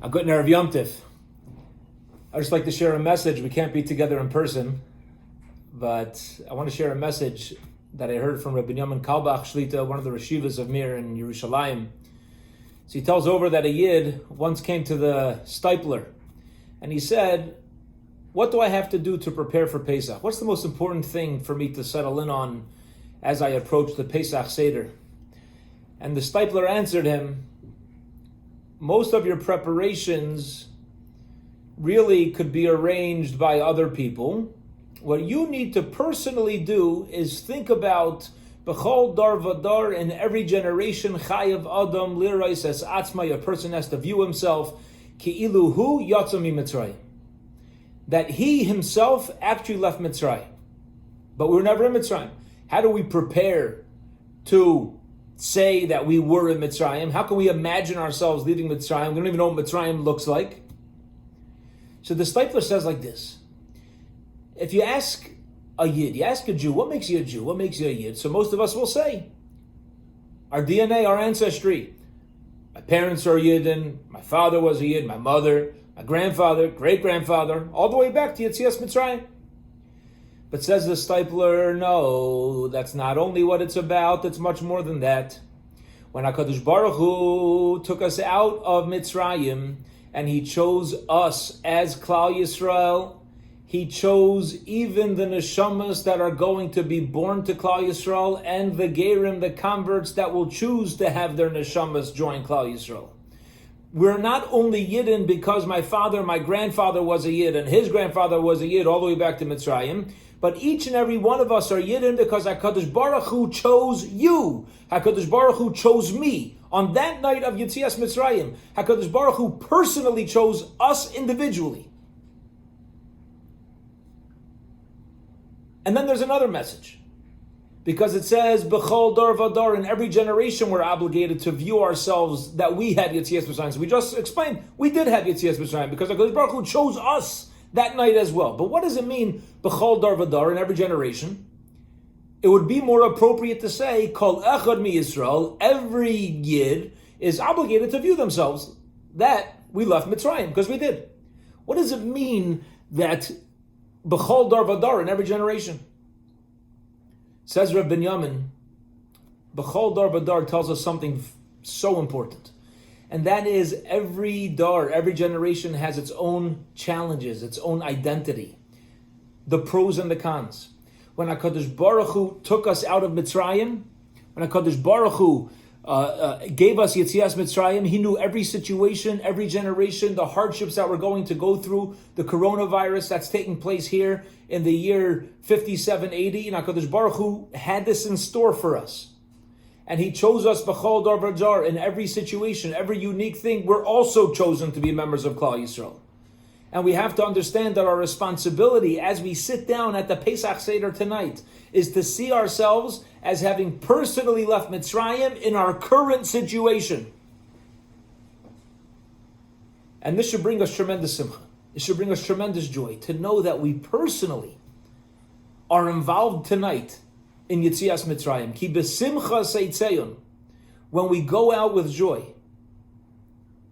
A good Erev Yom Tif. I just like to share a message. We can't be together in person, but I want to share a message that I heard from Rabbi Yamin Kalbach Shlita, one of the Reshivas of Mir in Yerushalayim. So he tells over that a Yid once came to the stipler, and he said, "What do I have to do to prepare for Pesach? What's the most important thing for me to settle in on as I approach the Pesach Seder?" And the stipler answered him, "Most of your preparations really could be arranged by other people. What you need to personally do is think about B'chol dar vadar, in every generation, chayav adam lirais es atzma, a person has to view himself ki'ilu hu yatsa mi Mitzrayim, that he himself actually left Mitzrayim, but we were never in Mitzrayim. How do we prepare to say that we were in Mitzrayim? How can we imagine ourselves leaving Mitzrayim? We don't even know what Mitzrayim looks like." So the stipler says like this: if you ask a Yid, you ask a Jew, what makes you a Jew? What makes you a Yid? So most of us will say, our DNA, our ancestry. My parents are Yidden, my father was a Yid, my mother, my grandfather, great-grandfather, all the way back to Yetzias Mitzrayim. But says the stipler, no, that's not only what it's about, it's much more than that. When HaKadosh Baruch Hu took us out of Mitzrayim, and He chose us as Klal Yisrael, He chose even the neshamas that are going to be born to Klal Yisrael, and the gerim, the converts that will choose to have their neshamas join Klal Yisrael. We're not only Yidden because my father, my grandfather was a Yid, and his grandfather was a Yid all the way back to Mitzrayim, but each and every one of us are Yidden because HaKadosh Baruch Hu chose you. HaKadosh Baruch Hu chose me. On that night of Yetzias Mitzrayim, HaKadosh Baruch Hu personally chose us individually. And then there's another message, because it says, B'chol dar vadar, in every generation we're obligated to view ourselves that we had Yetzias Mitzrayim. So we just explained, we did have Yetzias Mitzrayim, because HaKadosh Baruch Hu chose us that night as well. But what does it mean, B'chol dar vadar, in every generation? It would be more appropriate to say, Kol echad mi Yisrael, every Yid is obligated to view themselves that we left Mitzrayim, because we did. What does it mean that B'chol dar vadar, in every generation? Says Reb Binyamin, B'chol dar vadar tells us something so important. And that is every dar, every generation has its own challenges, its own identity, the pros and the cons. When HaKadosh Baruch Hu took us out of Mitzrayim, when HaKadosh Baruch Hu gave us Yetzias Mitzrayim, He knew every situation, every generation, the hardships that we're going to go through, the coronavirus that's taking place here in the year 5780, and HaKadosh Baruch Hu had this in store for us. And He chose us b'chol dar vadar, in every situation, every unique thing. We're also chosen to be members of Klal Yisrael. And we have to understand that our responsibility as we sit down at the Pesach Seder tonight is to see ourselves as having personally left Mitzrayim in our current situation. And this should bring us tremendous simcha. It should bring us tremendous joy to know that we personally are involved tonight in Yetzias Mitzrayim. Ki besimcha seitzeyun. When we go out with joy,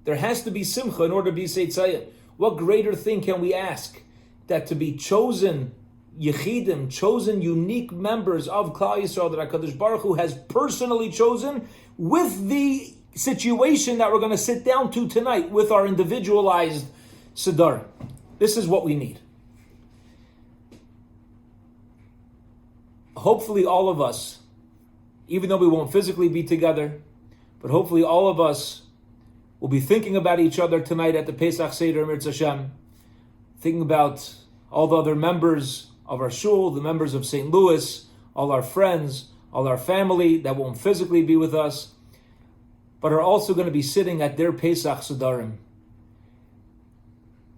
there has to be simcha in order to be seitzeyun. What greater thing can we ask that to be chosen Yechidim, chosen unique members of Klal Yisrael that HaKadosh Baruch Hu has personally chosen, with the situation that we're going to sit down to tonight with our individualized Seder. This is what we need. Hopefully all of us, even though we won't physically be together, but hopefully all of us will be thinking about each other tonight at the Pesach Seder, Mirz Hashem, thinking about all the other members of our shul, the members of St. Louis, all our friends, all our family that won't physically be with us, but are also going to be sitting at their Pesach Sedarim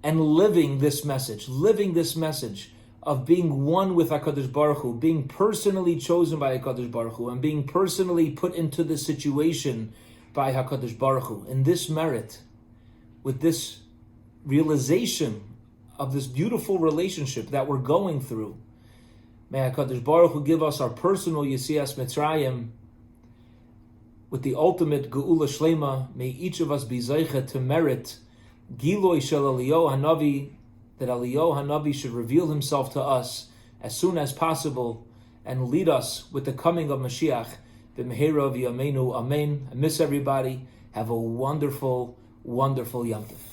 and living this message of being one with HaKadosh Baruch Hu, being personally chosen by HaKadosh Baruch Hu, and being personally put into this situation by HaKadosh Baruch Hu. In this merit, with this realization of this beautiful relationship that we're going through, may HaKadosh Baruch Hu give us our personal Yetzias Mitzrayim with the ultimate Geula Shlema. May each of us be zeicha to merit Giloi shel Eliyahu Hanavi, that Eliyahu Hanavi should reveal himself to us as soon as possible and lead us with the coming of Mashiach. B'mehera v'yameinu, amen. I miss everybody. Have a wonderful, wonderful Yom Tov.